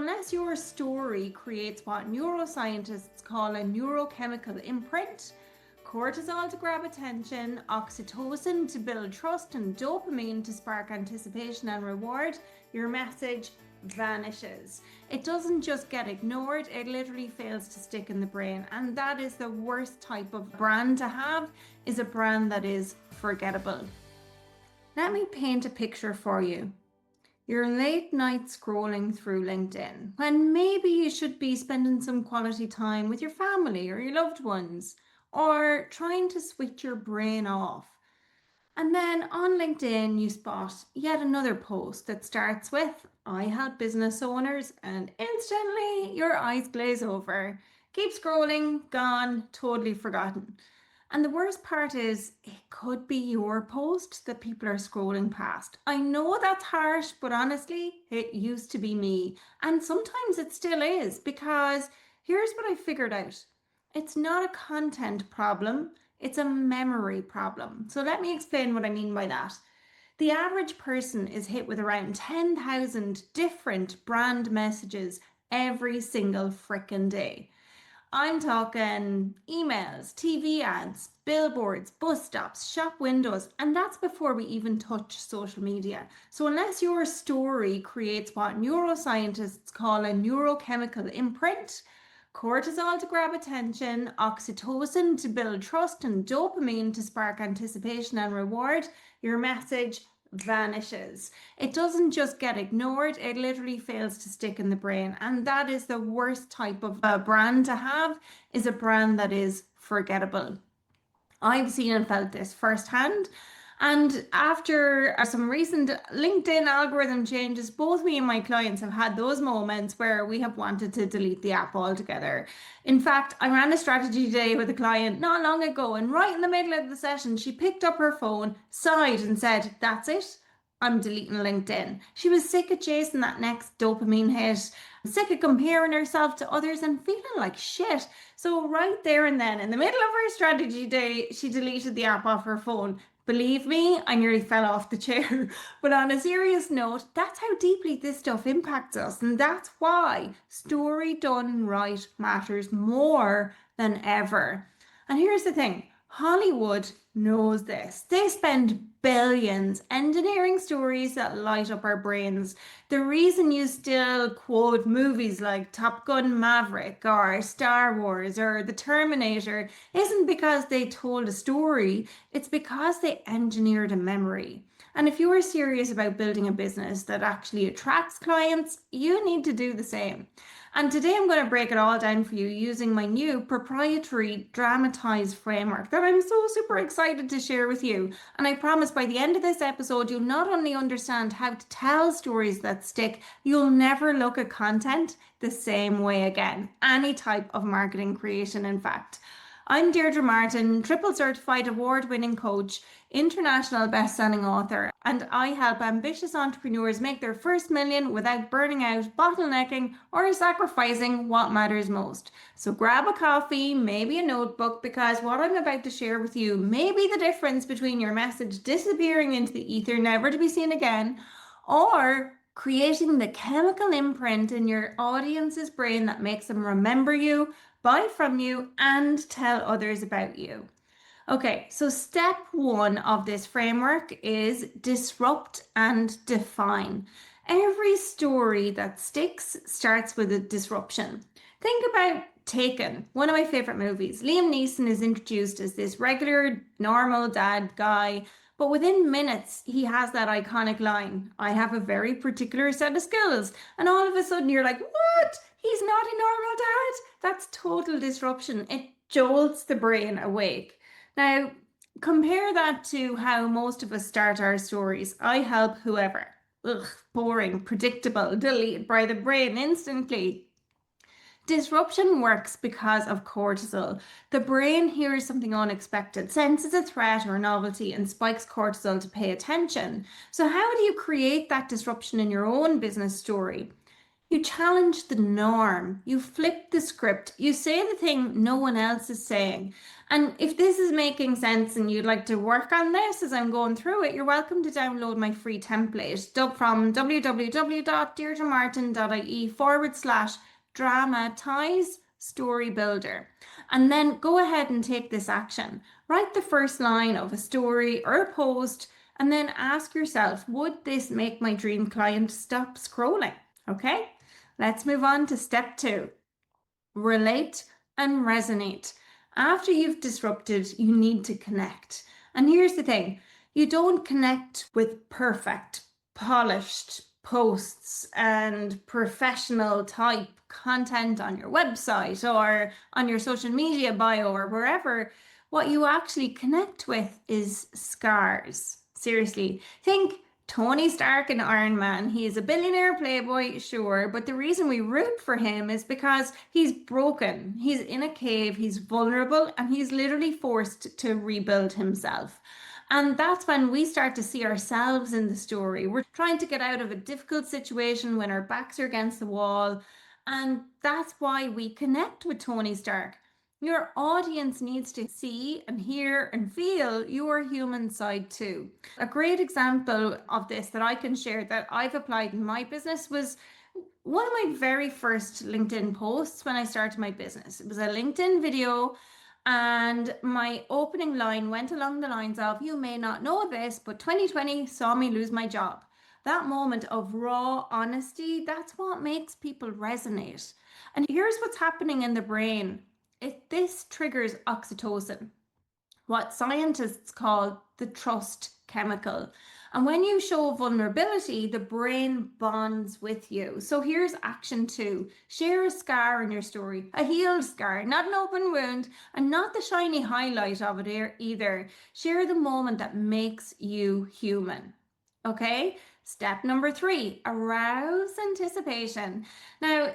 unless your story creates what neuroscientists call a neurochemical imprint, cortisol to grab attention, oxytocin to build trust, and dopamine to spark anticipation and reward, your message vanishes. It doesn't just get ignored, it literally fails to stick in the brain. And that is the worst type of brand to have, is a brand that is forgettable. Let me paint a picture for you. You're late night scrolling through LinkedIn when maybe you should be spending some quality time with your family or your loved ones, or trying to switch your brain off. And then on LinkedIn, you spot yet another post that starts with, "I help business owners," and instantly your eyes glaze over. Keep scrolling, gone, totally forgotten. And the worst part is, it could be your post that people are scrolling past. I know that's harsh, but honestly, it used to be me. And sometimes it still is, because here's what I figured out. It's not a content problem, it's a memory problem. So let me explain what I mean by that. The average person is hit with around 10,000 different brand messages every single frickin' day. I'm talking emails, TV ads, billboards, bus stops, shop windows, and that's before we even touch social media. So unless your story creates what neuroscientists call a neurochemical imprint, cortisol to grab attention, oxytocin to build trust, and dopamine to spark anticipation and reward, your message vanishes. It doesn't just get ignored, it literally fails to stick in the brain. And that is the worst type of brand to have, is a brand that is forgettable. I've seen and felt this firsthand. And after some recent LinkedIn algorithm changes, both me and my clients have had those moments where we have wanted to delete the app altogether. In fact, I ran a strategy day with a client not long ago, and right in the middle of the session, she picked up her phone, sighed, and said, "That's it. I'm deleting LinkedIn." She was sick of chasing that next dopamine hit, sick of comparing herself to others and feeling like shit. So right there and then, in the middle of her strategy day, she deleted the app off her phone. Believe me, I nearly fell off the chair. But on a serious note, that's how deeply this stuff impacts us. And that's why story done right matters more than ever. And here's the thing, Hollywood knows this. They spend billions engineering stories that light up our brains. The reason you still quote movies like Top Gun Maverick or Star Wars or The Terminator isn't because they told a story, it's because they engineered a memory. And if you are serious about building a business that actually attracts clients, you need to do the same. And today I'm going to break it all down for you using my new proprietary dramatized framework that I'm so super excited to share with you. And I promise by the end of this episode, you'll not only understand how to tell stories that stick, you'll never look at content the same way again. Any type of marketing creation, in fact. I'm Deirdre Martin, triple certified award-winning coach, international best-selling author, and I help ambitious entrepreneurs make their first million without burning out, bottlenecking, or sacrificing what matters most. So grab a coffee, maybe a notebook, because what I'm about to share with you may be the difference between your message disappearing into the ether, never to be seen again, or creating the chemical imprint in your audience's brain that makes them remember you, buy from you, and tell others about you. Okay, so step one of this framework is disrupt and define. Every story that sticks starts with a disruption. Think about Taken, one of my favorite movies. Liam Neeson is introduced as this regular, normal dad guy, but within minutes, he has that iconic line, "I have a very particular set of skills." And all of a sudden you're like, what? He's not a normal dad? That's total disruption. It jolts the brain awake. Now, compare that to how most of us start our stories. "I help whoever." Ugh, boring, predictable, deleted by the brain instantly. Disruption works because of cortisol. The brain hears something unexpected, senses a threat or novelty, and spikes cortisol to pay attention. So how do you create that disruption in your own business story? You challenge the norm, you flip the script, you say the thing no one else is saying. And if this is making sense and you'd like to work on this as I'm going through it, you're welcome to download my free template from www.deirdremartin.ie/dramatize story builder. And then go ahead and take this action. Write the first line of a story or a post, and then ask yourself, would this make my dream client stop scrolling? Okay? Let's move on to step 2. Relate and resonate. After you've disrupted, you need to connect. And here's the thing, you don't connect with perfect, polished posts and professional type content on your website or on your social media bio or wherever. What you actually connect with is scars. Seriously, think Tony Stark and Iron Man. He is a billionaire playboy, sure, but the reason we root for him is because he's broken. He's in a cave, he's vulnerable, and he's literally forced to rebuild himself. And that's when we start to see ourselves in the story. We're trying to get out of a difficult situation when our backs are against the wall. And that's why we connect with Tony Stark. Your audience needs to see and hear and feel your human side too. A great example of this that I can share that I've applied in my business was one of my very first LinkedIn posts when I started my business. It was a LinkedIn video, and my opening line went along the lines of, you may not know this, but 2020 saw me lose my job. That moment of raw honesty, that's what makes people resonate. And here's what's happening in the brain. This triggers oxytocin, what scientists call the trust chemical. And when you show vulnerability, the brain bonds with you. So here's action 2. Share a scar in your story, a healed scar, not an open wound, and not the shiny highlight of it either. Share the moment that makes you human. Okay? Step number 3, arouse anticipation. Now,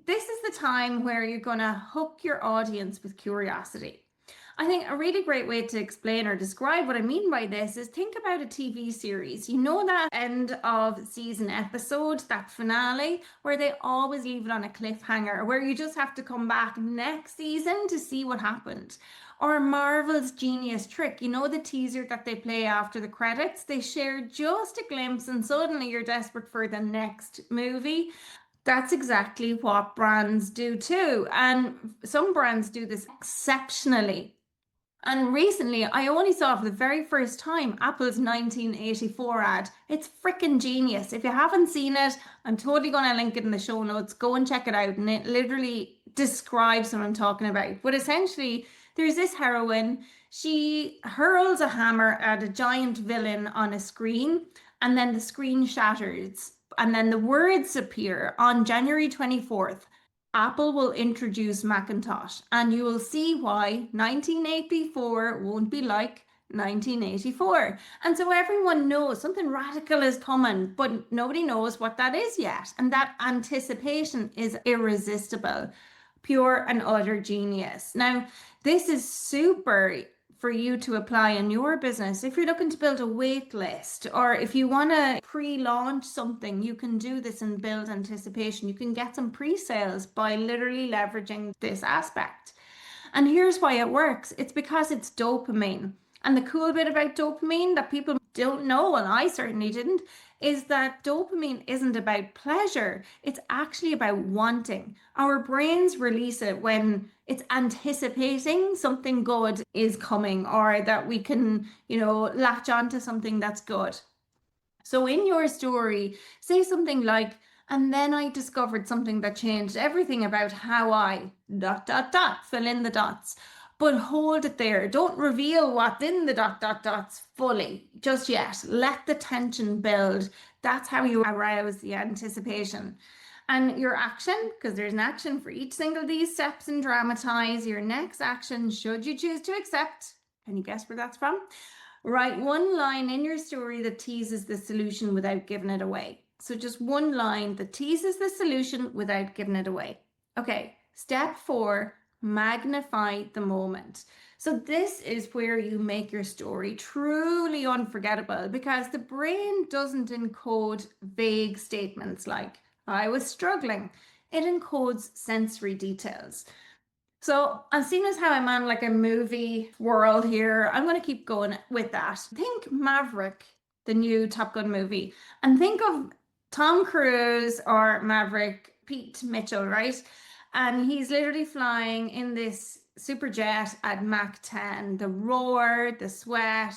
this is the time where you're going to hook your audience with curiosity. I think a really great way to explain or describe what I mean by this is think about a TV series. You know that end of season episode, that finale, where they always leave it on a cliffhanger, where you just have to come back next season to see what happened. Or Marvel's genius trick, you know, the teaser that they play after the credits, they share just a glimpse and suddenly you're desperate for the next movie. That's exactly what brands do too. And some brands do this exceptionally. And recently, I only saw for the very first time Apple's 1984 ad. It's freaking genius. If you haven't seen it, I'm totally going to link it in the show notes. Go and check it out. And it literally describes what I'm talking about. But essentially, there's this heroine. She hurls a hammer at a giant villain on a screen, and then the screen shatters. And then the words appear on January 24th. Apple will introduce Macintosh, and you will see why 1984 won't be like 1984. And so everyone knows something radical is coming, but nobody knows what that is yet. And that anticipation is irresistible. Pure and utter genius. Now, this is super for you to apply in your business. If you're looking to build a wait list, or if you want to pre-launch something, you can do this and build anticipation. You can get some pre-sales by literally leveraging this aspect. And here's why it works. It's because it's dopamine. And the cool bit about dopamine that people don't know, and I certainly didn't, is that dopamine isn't about pleasure. It's actually about wanting. Our brains release it when it's anticipating something good is coming, or that we can, latch onto something that's good. So in your story, say something like, and then I discovered something that changed everything about how I ... fill in the dots. But hold it there. Don't reveal what's in the ... dots fully just yet. Let the tension build. That's how you arouse the anticipation. And your action, because there's an action for each single of these steps in Dramatize, your next action, should you choose to accept, can you guess where that's from? Write one line in your story that teases the solution without giving it away. So just one line that teases the solution without giving it away. Okay, step 4, magnify the moment. So this is where you make your story truly unforgettable, because the brain doesn't encode vague statements like, I was struggling. It encodes sensory details. So, as seeing as how I'm on like a movie world here, I'm going to keep going with that. Think Maverick, the new Top Gun movie, and think of Tom Cruise or Maverick, Pete Mitchell, right? And he's literally flying in this super jet at Mach 10. The roar, the sweat,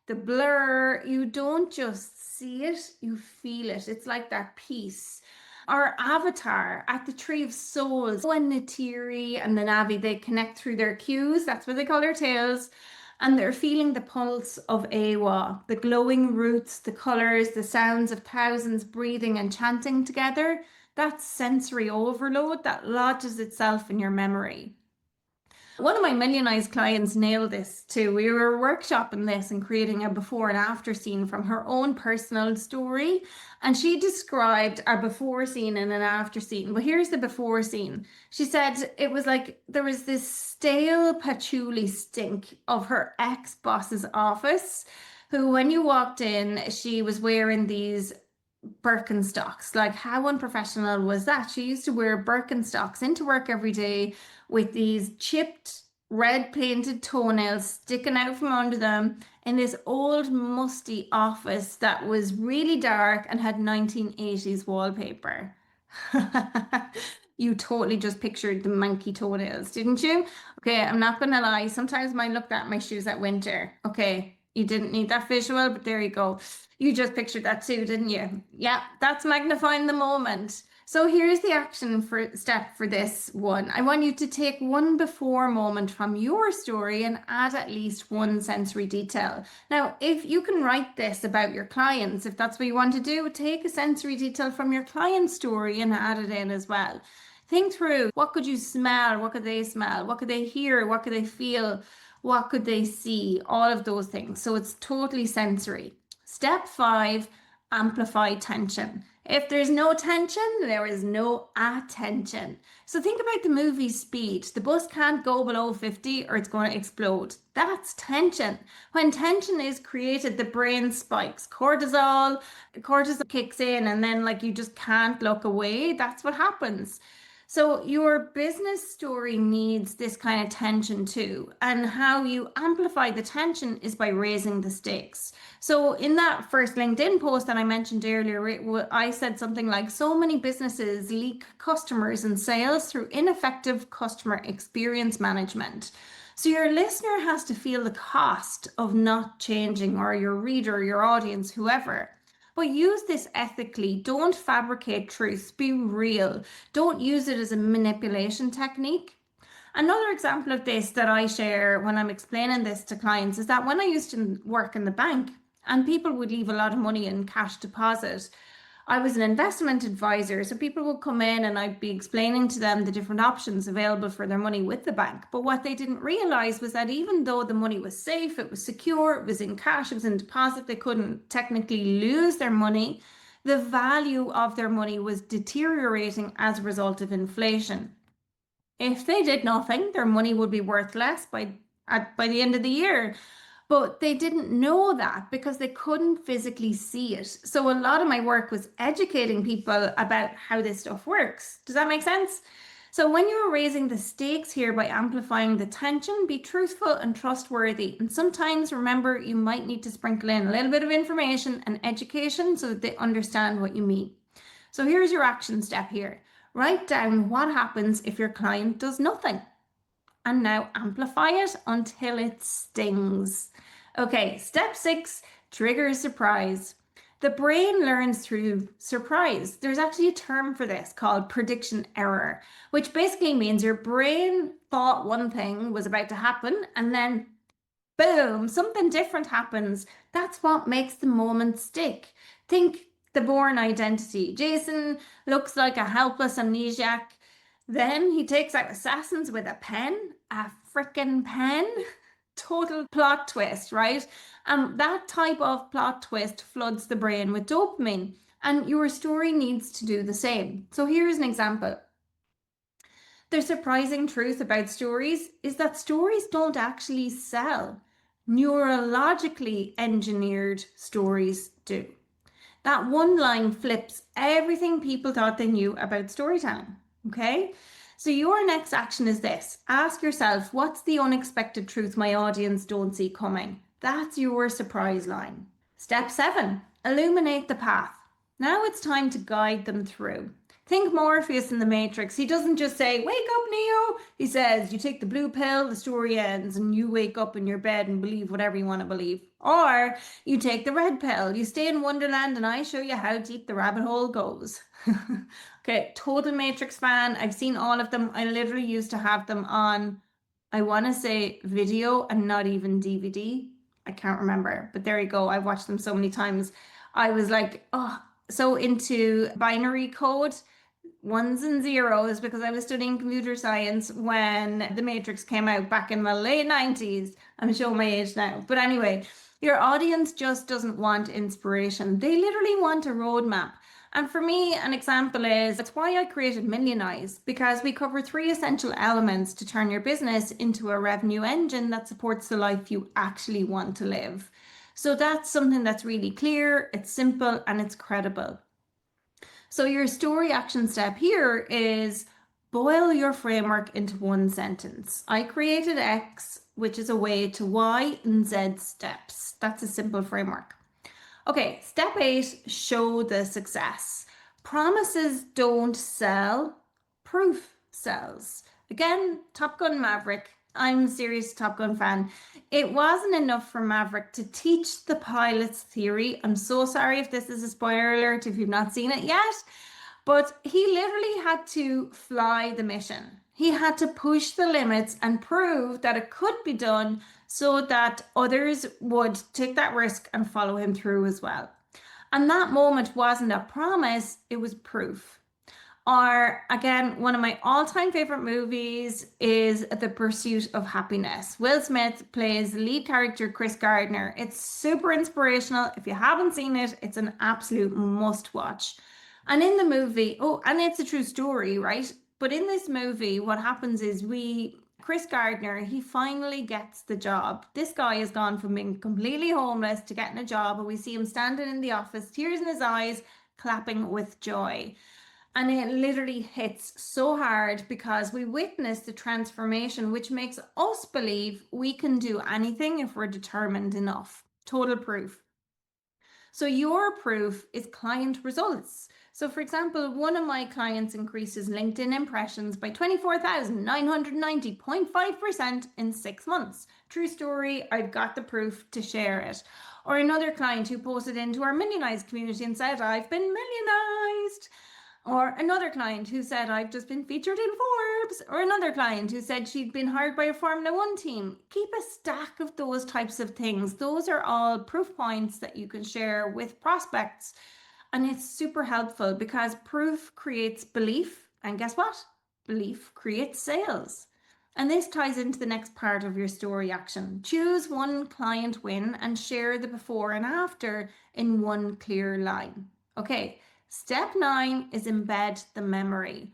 the blur, you don't just see it, you feel it. It's like that peace. Our avatar at the Tree of Souls, when Natiri and the Navi, they connect through their cues, that's what they call their tails, and they're feeling the pulse of Awa, the glowing roots, the colors, the sounds of thousands breathing and chanting together. That's sensory overload that lodges itself in your memory. One of my millionized clients nailed this too. We were workshopping this and creating a before and after scene from her own personal story. And she described a before scene and an after scene. Well, here's the before scene. She said it was like there was this stale patchouli stink of her ex-boss's office, who, when you walked in, she was wearing these Birkenstocks. Like, how unprofessional was that? She used to wear Birkenstocks into work every day with these chipped red painted toenails sticking out from under them in this old musty office that was really dark and had 1980s wallpaper. You totally just pictured the monkey toenails, didn't you? Okay, I'm not gonna lie. Sometimes I looked at my shoes at winter. Okay, you didn't need that visual, but there you go. You just pictured that too, didn't you? Yeah, that's magnifying the moment. So here's the action step for this one. I want you to take one before moment from your story and add at least one sensory detail. Now, if you can write this about your clients, if that's what you want to do, take a sensory detail from your client's story and add it in as well. Think through, what could you smell? What could they smell? What could they hear? What could they feel? What could they see? All of those things. So it's totally sensory. Step 5, amplify tension. If there's no tension, there is no attention. So think about the movie Speed. The bus can't go below 50 or it's going to explode. That's tension. When tension is created, the brain spikes. Cortisol kicks in, and then like you just can't look away. That's what happens. So your business story needs this kind of tension too. And how you amplify the tension is by raising the stakes. So in that first LinkedIn post that I mentioned earlier, I said something like, so many businesses leak customers and sales through ineffective customer experience management. So your listener has to feel the cost of not changing, or your reader, your audience, whoever. But use this ethically. Don't fabricate truths. Be real. Don't use it as a manipulation technique. Another example of this that I share when I'm explaining this to clients is that when I used to work in the bank and people would leave a lot of money in cash deposit, I was an investment advisor, so people would come in and I'd be explaining to them the different options available for their money with the bank. But what they didn't realize was that even though the money was safe, it was secure, it was in cash, it was in deposit, they couldn't technically lose their money, the value of their money was deteriorating as a result of inflation. If they did nothing, their money would be worth less by the end of the year. But they didn't know that because they couldn't physically see it. So a lot of my work was educating people about how this stuff works. Does that make sense? So when you're raising the stakes here by amplifying the tension, be truthful and trustworthy. And sometimes, remember, you might need to sprinkle in a little bit of information and education so that they understand what you mean. So here's your action step here. Write down what happens if your client does nothing. And now amplify it until it stings. Okay, step 6, trigger surprise. The brain learns through surprise. There's actually a term for this called prediction error, which basically means your brain thought one thing was about to happen and then boom, something different happens. That's what makes the moment stick. Think the Bourne Identity. Jason looks like a helpless amnesiac. Then he takes out assassins with a pen, a frickin' pen. Total plot twist, right? That type of plot twist floods the brain with dopamine, and your story needs to do the same. So here's an example. The surprising truth about stories is that stories don't actually sell. Neurologically engineered stories do. That one line flips everything people thought they knew about storytelling. Okay? So your next action is this. Ask yourself, what's the unexpected truth my audience don't see coming? That's your surprise line. Step 7, illuminate the path. Now it's time to guide them through. Think Morpheus in the Matrix. He doesn't just say, wake up, Neo. He says, you take the blue pill, the story ends, and you wake up in your bed and believe whatever you want to believe. Or you take the red pill, you stay in Wonderland, and I show you how deep the rabbit hole goes. Okay, total Matrix fan. I've seen all of them. I literally used to have them on, I want to say video and not even DVD. I can't remember, but there you go. I've watched them so many times. I was like, oh, so into binary code, ones and zeros, because I was studying computer science when The Matrix came out back in the late 90s. I'm showing my age now. But anyway, your audience just doesn't want inspiration. They literally want a roadmap. And for me, an example is, that's why I created Millionize, because we cover 3 essential elements to turn your business into a revenue engine that supports the life you actually want to live. So that's something that's really clear, it's simple, and it's credible. So your story action step here is boil your framework into one sentence. I created X, which is a way to Y and Z steps. That's a simple framework. Okay, step 8, show the success. Promises don't sell, proof sells. Again, Top Gun Maverick. I'm a serious Top Gun fan. It wasn't enough for Maverick to teach the pilot's theory. I'm so sorry if this is a spoiler alert if you've not seen it yet, but he literally had to fly the mission. He had to push the limits and prove that it could be done so that others would take that risk and follow him through as well. And that moment wasn't a promise, it was proof. Or again, one of my all-time favorite movies is The Pursuit of Happiness. Will Smith plays the lead character, Chris Gardner. It's super inspirational. If you haven't seen it, it's an absolute must-watch. And in the movie, and it's a true story, right? But in this movie, what happens is Chris Gardner, he finally gets the job. This guy has gone from being completely homeless to getting a job, and we see him standing in the office, tears in his eyes, clapping with joy. And it literally hits so hard because we witness the transformation, which makes us believe we can do anything if we're determined enough. Total proof. So your proof is client results. So for example, one of my clients increases LinkedIn impressions by 24,990.5% in 6 months. True story, I've got the proof to share it. Or another client who posted into our Millionized community and said, I've been millionized. Or another client who said, I've just been featured in Forbes. Or another client who said she'd been hired by a Formula One team. Keep a stack of those types of things. Those are all proof points that you can share with prospects. And it's super helpful because proof creates belief. And guess what? Belief creates sales. And this ties into the next part of your story action. Choose one client win and share the before and after in one clear line. Okay. Step 9 is embed the memory.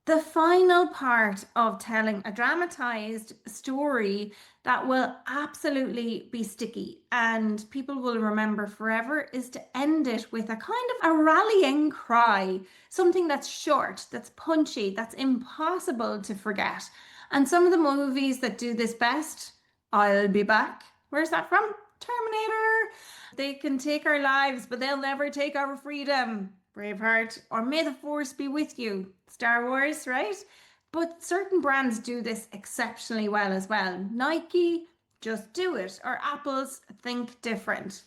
The final part of telling a dramatized story that will absolutely be sticky and people will remember forever is to end it with a kind of a rallying cry, something that's short, that's punchy, that's impossible to forget. And some of the movies that do this best, I'll Be Back. Where's that from? Terminator. They can take our lives, but they'll never take our freedom. Braveheart, or May the Force be with you, Star Wars, right? But certain brands do this exceptionally well as well. Nike, Just Do It, or Apple's Think Different.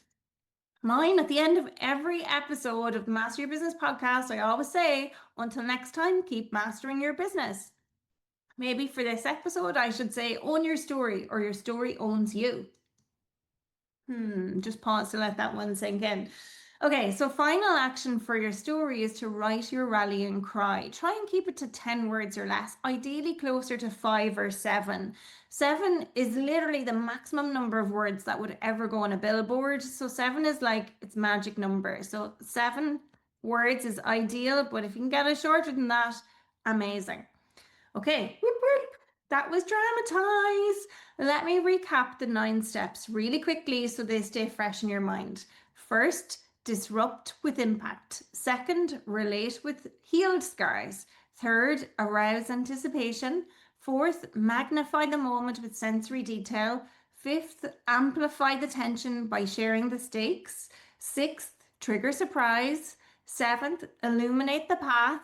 Mine, at the end of every episode of the Master Your Business podcast, I always say, until next time, keep mastering your business. Maybe for this episode, I should say, own your story, or your story owns you. Just pause to let that one sink in. Okay, so final action for your story is to write your rallying cry. Try and keep it to 10 words or less, ideally closer to 5 or 7. 7 is literally the maximum number of words that would ever go on a billboard. So 7 is like its magic number. So 7 words is ideal, but if you can get it shorter than that, amazing. Okay, whoop, whoop. That was dramatized. Let me recap the 9 steps really quickly so they stay fresh in your mind. First, disrupt with impact. Second, relate with healed scars. Third, arouse anticipation. Fourth, magnify the moment with sensory detail. Fifth, amplify the tension by sharing the stakes. Sixth, trigger surprise. Seventh, illuminate the path.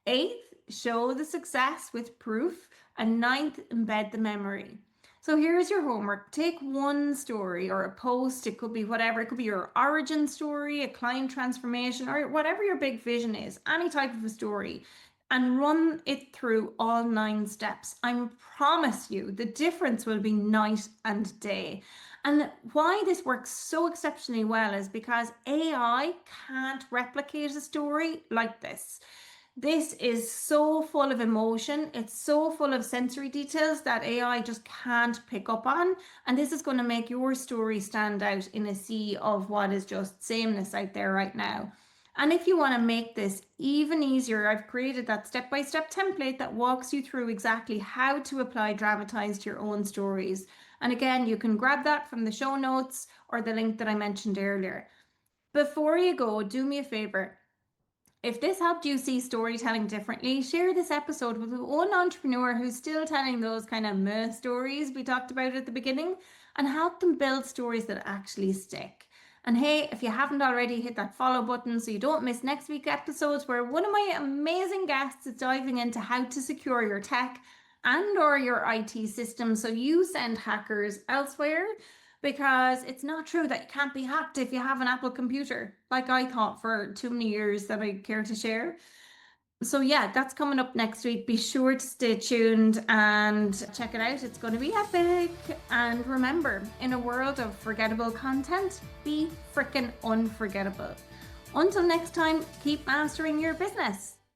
Eighth, show the success with proof. And ninth, embed the memory. So here's your homework. Take one story or a post. It could be whatever. It could be your origin story, a client transformation, or whatever your big vision is, any type of a story, and run it through all 9 steps. I promise you the difference will be night and day. And why this works so exceptionally well is because AI can't replicate a story like this. This is so full of emotion. It's so full of sensory details that AI just can't pick up on. And this is going to make your story stand out in a sea of what is just sameness out there right now. And if you want to make this even easier, I've created that step-by-step template that walks you through exactly how to apply dramatize to your own stories. And again, you can grab that from the show notes or the link that I mentioned earlier. Before you go, do me a favor. If this helped you see storytelling differently, share this episode with one entrepreneur who's still telling those kind of meh stories we talked about at the beginning, and help them build stories that actually stick. And hey, if you haven't already, hit that follow button so you don't miss next week's episodes where one of my amazing guests is diving into how to secure your tech and or your IT system so you send hackers elsewhere. Because it's not true that you can't be hacked if you have an Apple computer, like I thought for too many years that I care to share. So yeah, that's coming up next week. Be sure to stay tuned and check it out. It's going to be epic. And remember, in a world of forgettable content, be freaking unforgettable. Until next time, keep mastering your business.